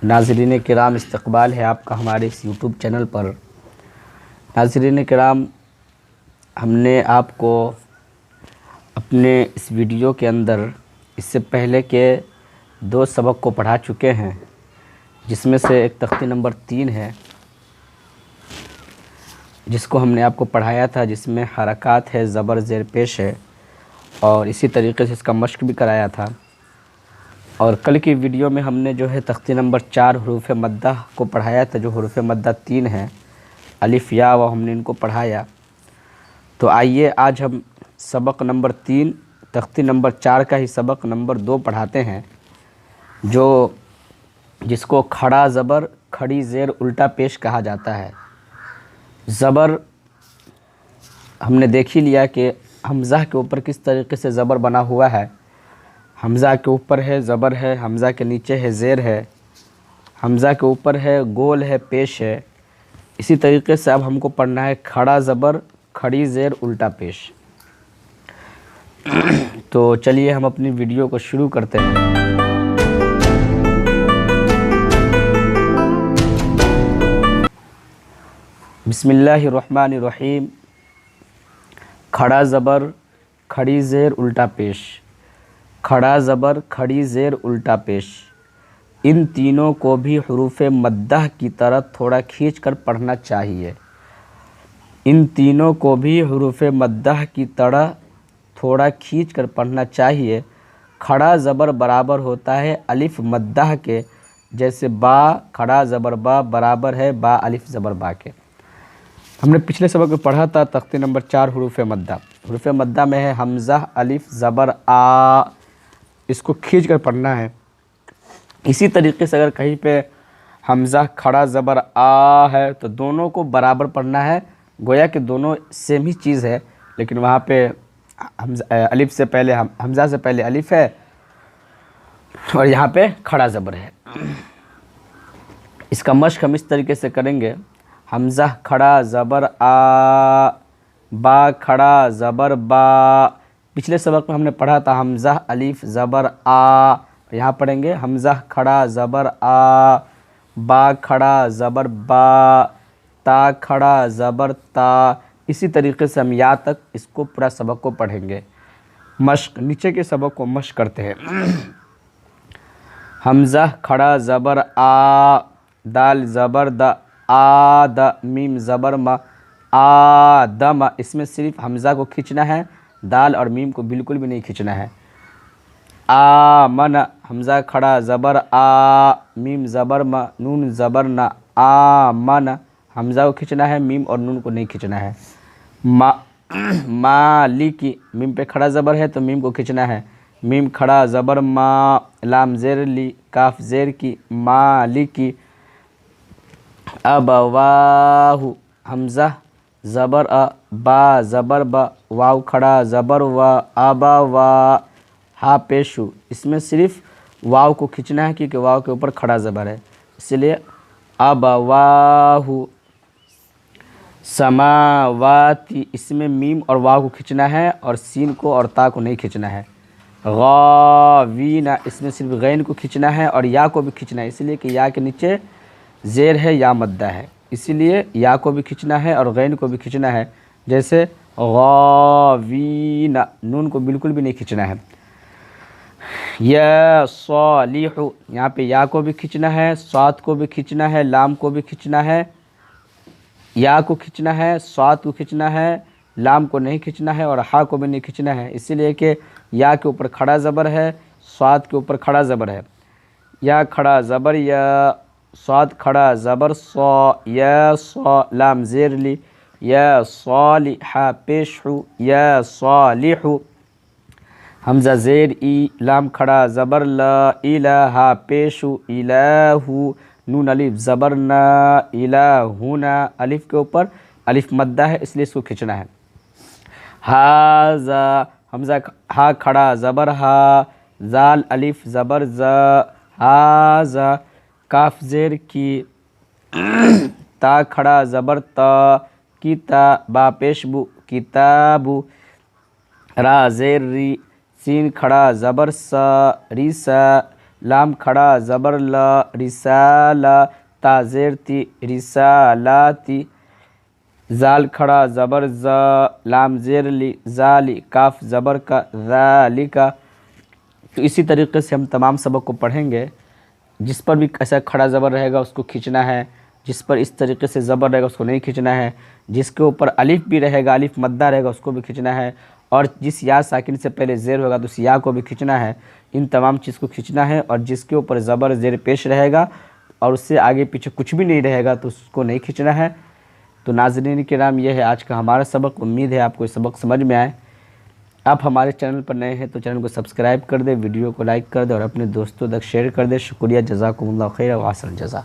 ناظرین کرام، استقبال ہے آپ کا ہمارے اس یوٹیوب چینل پر۔ ناظرین کرام، ہم نے آپ کو اپنے اس ویڈیو کے اندر اس سے پہلے کے 2 سبق کو پڑھا چکے ہیں، جس میں سے ایک تختی نمبر 3 ہے، جس کو ہم نے آپ کو پڑھایا تھا، جس میں حرکات ہے، زبر زیر پیش ہے، اور اسی طریقے سے اس کا مشق بھی کرایا تھا۔ اور کل کی ویڈیو میں ہم نے جو ہے تختی نمبر 4 حروف مدہ کو پڑھایا تھا، جو حروف مدہ 3 ہیں، الف یا و، ہم نے ان کو پڑھایا۔ تو آئیے آج ہم سبق نمبر 3 تختی نمبر 4 کا ہی سبق نمبر 2 پڑھاتے ہیں، جس کو کھڑا زبر کھڑی زیر الٹا پیش کہا جاتا ہے۔ زبر ہم نے دیکھ ہی لیا کہ حمزہ کے اوپر کس طریقے سے زبر بنا ہوا ہے۔ حمزہ کے اوپر ہے زبر ہے، حمزہ کے نیچے ہے زیر ہے، حمزہ کے اوپر ہے گول ہے پیش ہے۔ اسی طریقے سے اب ہم کو پڑھنا ہے کھڑا زبر کھڑی زیر الٹا پیش۔ تو چلیے ہم اپنی ویڈیو کو شروع کرتے ہیں۔ بسم اللہ الرحمن الرحیم۔ کھڑا زبر کھڑی زیر الٹا پیش، کھڑا زبر کھڑی زیر الٹا پیش، ان تینوں کو بھی حروف مدہ کی طرح تھوڑا کھینچ کر پڑھنا چاہیے۔ ان تینوں کو بھی حروف مدہ کی طرح تھوڑا کھینچ کر پڑھنا چاہیے۔ کھڑا زبر برابر ہوتا ہے الف مدہ کے، جیسے با کھڑا زبر با برابر ہے با الف زبر با کے۔ ہم نے پچھلے سبق میں پڑھا تھا تختی نمبر 4 حروف مدہ۔ حروف مدہ میں ہے حمزہ الف زبر آ، اس کو کھینچ کر پڑھنا ہے۔ اسی طریقے سے اگر کہیں پہ حمزہ کھڑا زبر آ ہے تو دونوں کو برابر پڑھنا ہے، گویا کہ دونوں سیم ہی چیز ہے، لیکن وہاں پہ الف سے پہلے حمزہ سے پہلے الف ہے اور یہاں پہ کھڑا زبر ہے۔ اس کا مشق ہم اس طریقے سے کریں گے: حمزہ کھڑا زبر آ، با کھڑا زبر با۔ پچھلے سبق میں ہم نے پڑھا تھا حمزہ الف زبر آ، یہاں پڑھیں گے حمزہ کھڑا زبر آ، با کھڑا زبر با، تا کھڑا زبر تا۔ اسی طریقے سے ہم یا تک اس کو پورا سبق کو پڑھیں گے۔ مشق، نیچے کے سبق کو مشق کرتے ہیں۔ حمزہ کھڑا زبر آ، دال زبر د، آد، میم زبر م، آدم۔ اس میں صرف حمزہ کو کھینچنا ہے، دال اور میم کو بالکل بھی نہیں کھینچنا ہے۔ آمن، حمزہ کھڑا زبر آ، میم زبر م، نون زبر ن، آمن۔ حمزہ کو کھینچنا ہے، میم اور نون کو نہیں کھینچنا ہے۔ مالکی، میم پہ کھڑا زبر ہے تو میم کو کھینچنا ہے، میم کھڑا زبر ما، لام زیر لی، کاف زیر کی، مالکی۔ ابواہ، حمزہ زبر ا، با زبر ب، واو کھڑا زبر و، ابوا، ہا پیشو۔ اس میں صرف واو کو کھینچنا ہے کیونکہ واو کے اوپر کھڑا زبر ہے، اس لیے ابواہ۔ سماواتی، اس میں میم اور واو کو کھینچنا ہے اور سین کو اور تا کو نہیں کھینچنا ہے۔ غاوین، اس میں صرف غین کو کھینچنا ہے اور یا کو بھی کھینچنا ہے، اس لیے کہ یا کے نیچے زیر ہے یا مدہ ہے، اسی لیے یا کو بھی کھینچنا ہے اور غین کو بھی کھینچنا ہے، جیسے غاوین۔ نون کو بالکل بھی نہیں کھینچنا ہے۔ یا صالح، یہاں پہ یا کو بھی کھینچنا ہے، صاد کو بھی کھینچنا ہے، لام کو بھی کھینچنا ہے، یا کو کھینچنا ہے، صاد کو کھینچنا ہے، لام کو نہیں کھینچنا ہے اور ہا کو بھی نہیں کھینچنا ہے، اسی لیے کہ یا کے اوپر کھڑا زبر ہے، صاد کے اوپر کھڑا زبر ہے۔ یا کھڑا زبر یا، صاد کھڑا زبر صا، یا صا، لام زیر لی، یا صالح پیش ہو، یا صالح۔ حمزہ زیر ای، لام کھڑا زبر لا، الہ پیش ہو، الہ، نون الف زبر نا، الہنا۔ الف کے اوپر الف مدہ ہے اس لیے اس کو کھینچنا ہے۔ ہاذا، حمزہ ہا کھڑا زبر ہا، زال الف زبر ز، ہاذا، کاف زیر کی، تا کھڑا زبر تا، کتا، با پیش بو، کتابو، را زیر ری، سین کھڑا زبر سا، ریسا، لام کھڑا زبر لا رسالہ تا زیر تی رسالاتی، زال کھڑا زبر زا لام زیر لی زالی کاف زبر کا ذالکا۔ تو اسی طریقے سے ہم تمام سبق کو پڑھیں گے، جس پر بھی ایسا کھڑا زبر رہے گا اس کو کھینچنا ہے، جس پر اس طریقے سے زبر رہے گا اس کو نہیں کھینچنا ہے، جس کے اوپر الف بھی رہے گا الف مدہ رہے گا اس کو بھی کھینچنا ہے، اور جس یا ساکن سے پہلے زیر ہوگا تو اس یا کو بھی کھینچنا ہے۔ ان تمام چیز کو کھینچنا ہے، اور جس کے اوپر زبر زیر پیش رہے گا اور اس سے آگے پیچھے کچھ بھی نہیں رہے گا تو اس کو نہیں کھینچنا ہے۔ تو ناظرین کرام، یہ ہے آج کا ہمارا سبق۔ امید ہے آپ کو یہ سبق سمجھ میں آئے۔ آپ ہمارے چینل پر نئے ہیں تو چینل کو سبسکرائب کر دیں، ویڈیو کو لائک کر دیں اور اپنے دوستوں تک شیئر کر دیں۔ شکریہ، جزاکم اللہ خیر و احسن الجزا۔